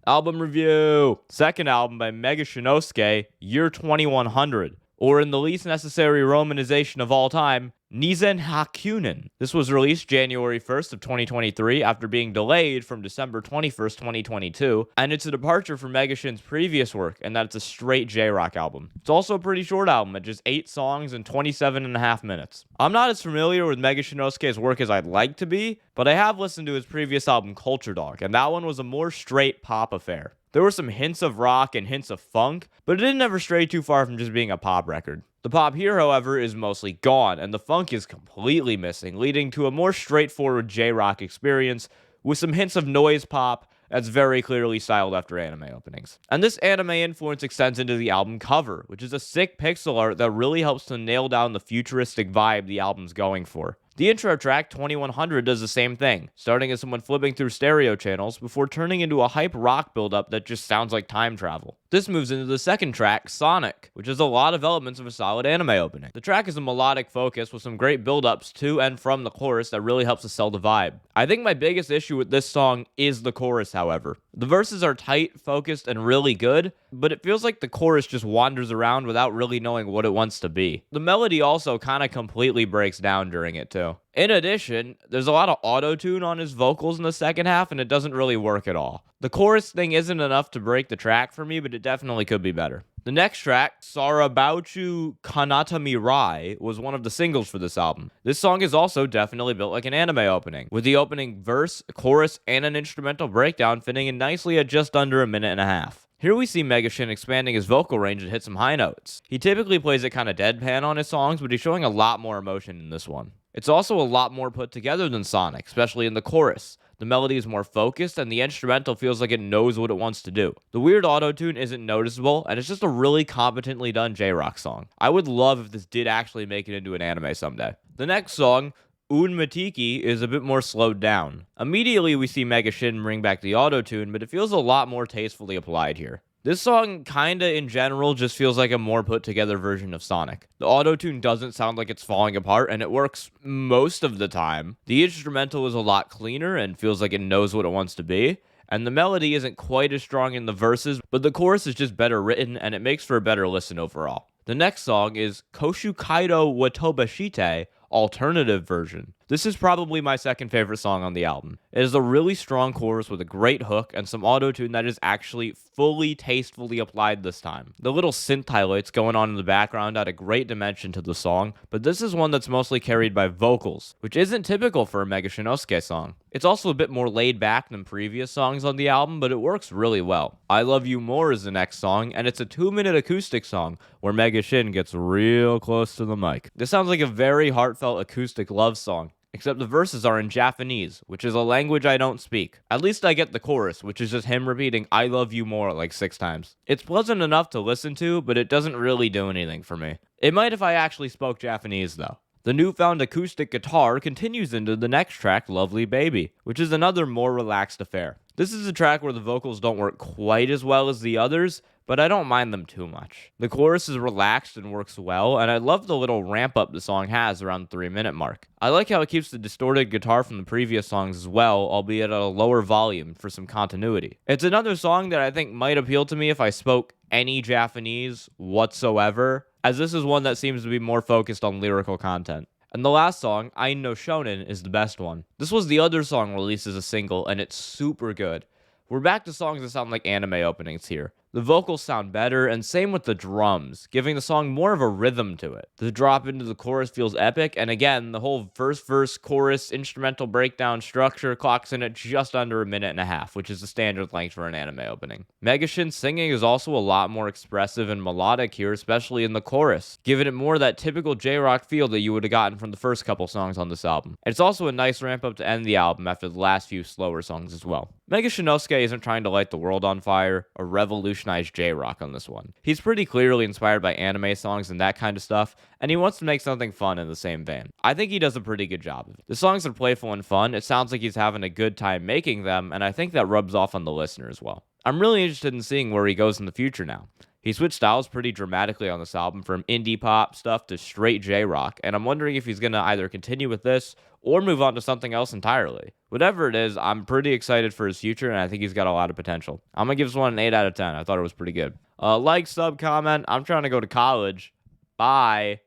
Album review! Second album by Mega Shinnosuke, Year 2100. Or in the least necessary romanization of all time, Nisenhyakunen. This was released January 1st of 2023 after being delayed from December 21st, 2022, and it's a departure from Mega Shin's previous work, and that it's a straight J-rock album. It's also a pretty short album at just 8 songs and 27.5 minutes. I'm not as familiar with Mega Shinnosuke's work as I'd like to be, but I have listened to his previous album Culture Dog, and that one was a more straight pop affair. There were some hints of rock and hints of funk, but it didn't ever stray too far from just being a pop record. The pop here, however, is mostly gone, and the funk is completely missing, leading to a more straightforward J-rock experience with some hints of noise pop that's very clearly styled after anime openings. And this anime influence extends into the album cover, which is a sick pixel art that really helps to nail down the futuristic vibe the album's going for. The intro track, 2100, does the same thing, starting as someone flipping through stereo channels before turning into a hype rock buildup that just sounds like time travel. This moves into the second track, Sonic, which has a lot of elements of a solid anime opening. The track is a melodic focus with some great buildups to and from the chorus that really helps to sell the vibe. I think my biggest issue with this song is the chorus, however. The verses are tight, focused, and really good, but it feels like the chorus just wanders around without really knowing what it wants to be. The melody also kind of completely breaks down during it too. In addition, there's a lot of auto-tune on his vocals in the second half, and it doesn't really work at all. The chorus thing isn't enough to break the track for me, but it definitely could be better. The next track, Sarabauchu Kanatami Rai, was one of the singles for this album. This song is also definitely built like an anime opening, with the opening verse, chorus, and an instrumental breakdown fitting in nicely at just under a minute and a half. Here we see Mega Shin expanding his vocal range and hit some high notes. He typically plays it kind of deadpan on his songs, but he's showing a lot more emotion in this one. It's also a lot more put together than Sonic, especially in the chorus. The melody is more focused, and the instrumental feels like it knows what it wants to do. The weird auto-tune isn't noticeable, and it's just a really competently done J-rock song. I would love if this did actually make it into an anime someday. The next song, Unmatiki, is a bit more slowed down. Immediately we see Mega Shin bring back the auto-tune, but it feels a lot more tastefully applied here. This song kinda in general just feels like a more put together version of Sonic. The auto-tune doesn't sound like it's falling apart, and it works most of the time. The instrumental is a lot cleaner and feels like it knows what it wants to be. And the melody isn't quite as strong in the verses, but the chorus is just better written, and it makes for a better listen overall. The next song is Koshukaido Wo Tobashite, alternative version. This is probably my second favorite song on the album. It is a really strong chorus with a great hook and some auto-tune that is actually fully tastefully applied this time. The little synth highlights going on in the background add a great dimension to the song, but this is one that's mostly carried by vocals, which isn't typical for a Mega Shinnosuke song. It's also a bit more laid back than previous songs on the album, but it works really well. I Love You More is the next song, and it's a 2-minute acoustic song where Mega Shin gets real close to the mic. This sounds like a very heartfelt acoustic love song, except the verses are in Japanese, which is a language I don't speak. At least I get the chorus, which is just him repeating I love you more like 6 times. It's pleasant enough to listen to, but it doesn't really do anything for me. It might if I actually spoke Japanese though. The newfound acoustic guitar continues into the next track, Lovely Baby, which is another more relaxed affair. This is a track where the vocals don't work quite as well as the others, but I don't mind them too much. The chorus is relaxed and works well, and I love the little ramp up the song has around the 3-minute mark. I like how it keeps the distorted guitar from the previous songs as well, albeit at a lower volume for some continuity. It's another song that I think might appeal to me if I spoke any Japanese whatsoever, as this is one that seems to be more focused on lyrical content. And the last song, Eien no Shonen, is the best one. This was the other song released as a single, and it's super good. We're back to songs that sound like anime openings here. The vocals sound better, and same with the drums, giving the song more of a rhythm to it. The drop into the chorus feels epic, and again, the whole verse, chorus, instrumental breakdown structure clocks in at just under a minute and a half, which is the standard length for an anime opening. Mega Shin's singing is also a lot more expressive and melodic here, especially in the chorus, giving it more of that typical J-rock feel that you would have gotten from the first couple songs on this album. It's also a nice ramp up to end the album after the last few slower songs as well. Mega Shinnosuke isn't trying to light the world on fire or revolutionize J-rock on this one. He's pretty clearly inspired by anime songs and that kind of stuff, and he wants to make something fun in the same vein. I think he does a pretty good job of it. The songs are playful and fun, it sounds like he's having a good time making them, and I think that rubs off on the listener as well. I'm really interested in seeing where he goes in the future now. He switched styles pretty dramatically on this album from indie pop stuff to straight J-rock, and I'm wondering if he's going to either continue with this or move on to something else entirely. Whatever it is, I'm pretty excited for his future, and I think he's got a lot of potential. I'm going to give this one an 8 out of 10. I thought it was pretty good. Like, sub, comment. I'm trying to go to college. Bye.